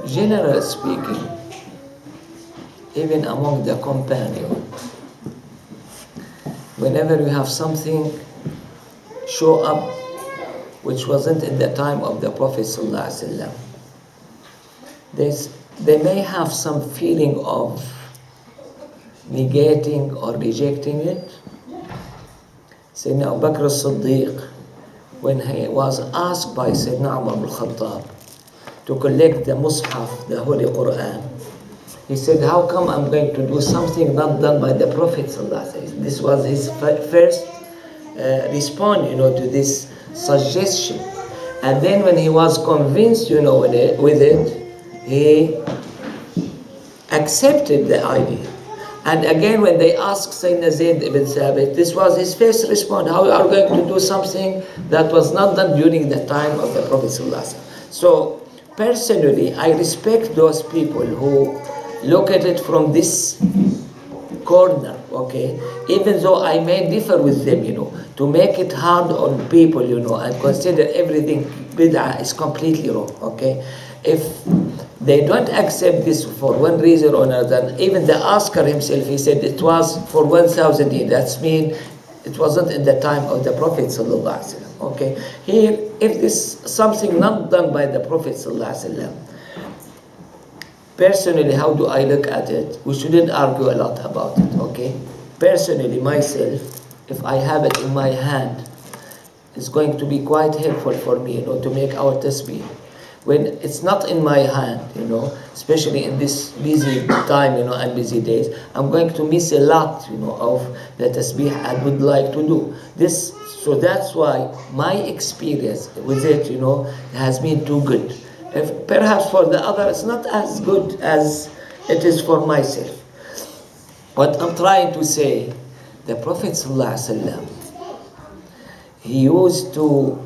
Generally speaking, even among the companions, whenever you have something show up which wasn't in the time of the Prophet ﷺ, they may have some feeling of negating or rejecting it. Sayyidina Abu Bakr as-Siddiq, when he was asked by Sayyidina Umar al-Khattab to collect the Mus'haf, the Holy Quran, he said, how come I'm going to do something not done by the Prophet ﷺ? This was his first response, to this suggestion. And then when he was convinced, with it, he accepted the idea. And again, when they asked Sayyidina Zayd ibn Thabit, this was his first response. How are we going to do something that was not done during the time of the Prophet ﷺ? So, personally, I respect those people who look at it from this corner, okay? Even though I may differ with them, to make it hard on people, and consider everything bid'ah is completely wrong, okay? If they don't accept this for one reason or another, even the asker himself, he said it was for 1,000 years. That means it wasn't in the time of the Prophet sallallahu alaihi wasallam. Okay. Here, if this something not done by the Prophet sallallahu alaihi wasallam, personally, how do I look at it? We shouldn't argue a lot about it. Okay. Personally, myself, if I have it in my hand, it's going to be quite helpful for me, to make our tasbih. When it's not in my hand, especially in this busy time, and busy days, I'm going to miss a lot, of the tasbih I would like to do. So that's why my experience with it, has been too good. If perhaps for the other, it's not as good as it is for myself. What I'm trying to say, the Prophet ﷺ, he used to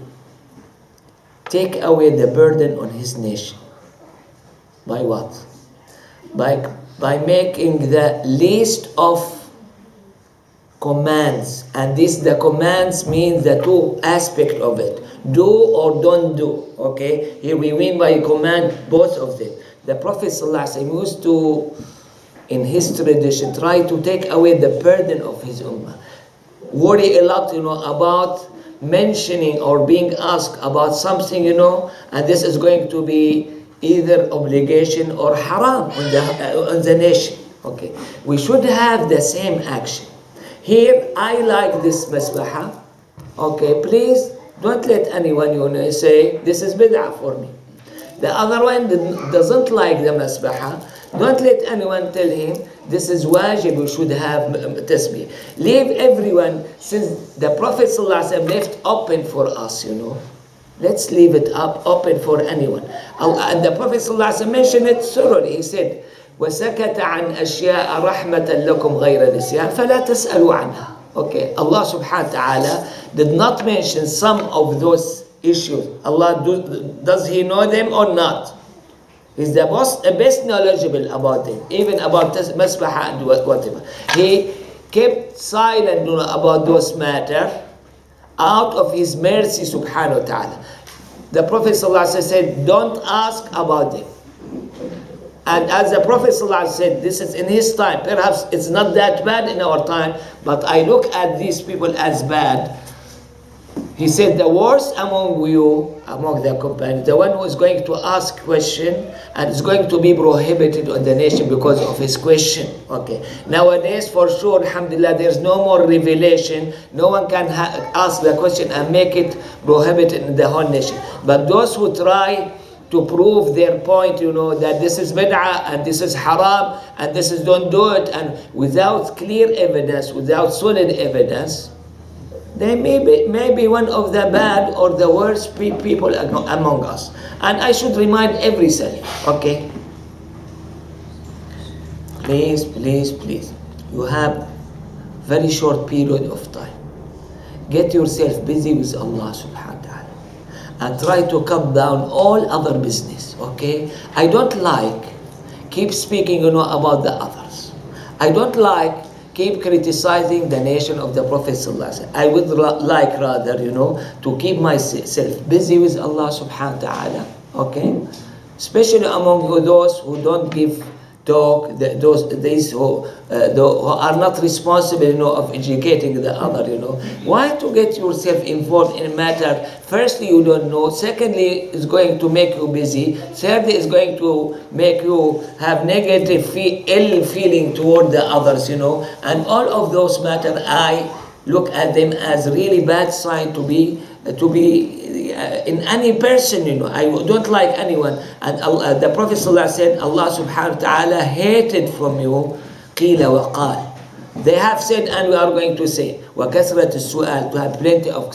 take away the burden on his nation. By what? By making the list of commands. And the commands mean the two aspects of it. Do or don't do. Okay? Here we mean by command both of them. The Prophet ﷺ used to, in his tradition, try to take away the burden of his ummah. Worry a lot, about mentioning or being asked about something, and this is going to be either obligation or haram on the nation. Okay, we should have the same action. Here, I like this masbaha. Okay, please don't let anyone say this is bid'ah for me. The other one doesn't like the masbaha. Don't let anyone tell him this is wajib, we should have tasbih. Leave everyone, since the Prophet ﷺ left open for us, Let's leave it open for anyone. And the Prophet ﷺ mentioned it thoroughly. He said, وَسَكَتَ عَنْ أَشْيَاءَ رَحْمَةً لَكُمْ غَيْرَ نِسْيَانٍ فَلَا تَسْأَلُوا عَنْهَا. Okay, Allah subhanahu wa ta'ala did not mention some of those issues. Allah, does He know them or not? He's the best knowledgeable about them, even about masbaha and whatever. He kept silent about those matters out of His mercy subhanahu wa ta'ala. The Prophet ﷺ said, don't ask about them. And as the Prophet ﷺ said, this is in his time. Perhaps it's not that bad in our time, but I look at these people as bad. He said, the worst among you, among the companions, the one who is going to ask question and is going to be prohibited on the nation because of his question. Okay. Nowadays, for sure, alhamdulillah, there's no more revelation. No one can ask the question and make it prohibited in the whole nation. But those who try to prove their point, that this is bid'ah and this is haram and this is don't do it, and without clear evidence, without solid evidence, they may be one of the bad or the worst people among us. And I should remind everyone, okay? Please, please, please. You have very short period of time. Get yourself busy with Allah subhanahu wa ta'ala. And try to cut down all other business, okay? I don't like keep speaking, about the others. I don't like keep criticizing the nation of the Prophet ﷺ. I would like rather, to keep myself busy with Allah subhanahu wa ta'ala, okay? especially among those who don't give talk, these who are not responsible, of educating the other, Why to get yourself involved in a matter? Firstly, you don't know. Secondly, it's going to make you busy. Thirdly, it's going to make you have negative, ill feeling toward the others, And all of those matter, I look at them as really bad sign to be in any person, I don't like anyone. And the Prophet ﷺ said, Allah subhanahu wa ta'ala hated from you قِيلَ وَقَالَ. They have said, and we are going to say, وَكَثْرَةُ السُّؤَالِ, to have plenty of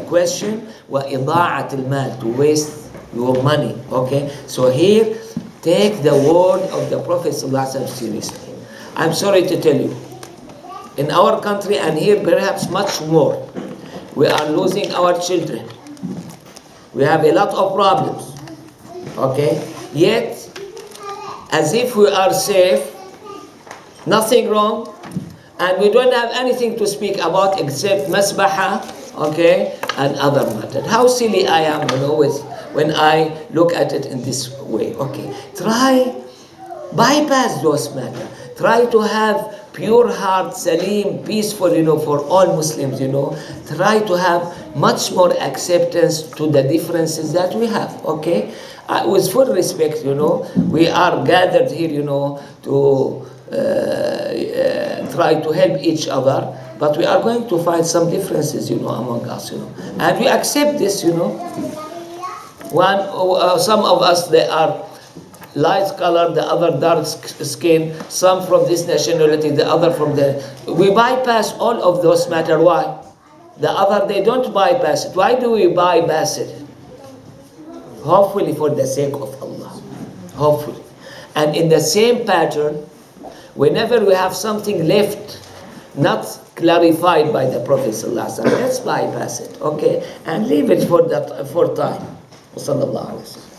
question, وَإِضَاعَةِ الْمَالِ, to waste your money. Okay, so here, take the word of the Prophet ﷺ seriously. I'm sorry to tell you, in our country, and here perhaps much more, we are losing our children. We have a lot of problems. Okay? Yet, as if we are safe, nothing wrong, and we don't have anything to speak about except masbaha, okay, and other matters. How silly I am, when I look at it in this way. Okay, bypass those matters. Try to have pure heart, salim, peaceful, for all Muslims, Try to have much more acceptance to the differences that we have, okay? With full respect, we are gathered here, to try to help each other, but we are going to find some differences, among us, And we accept this, Some of us, they are light color, the other dark skin, some from this nationality, the other from the... We bypass all of those matter. Why? The other, they don't bypass it. Why do we bypass it? Hopefully for the sake of Allah. Hopefully. And in the same pattern, whenever we have something left, not clarified by the Prophet ﷺ, let's bypass it, okay? And leave it for time. Sallallahu alaihi wasallam.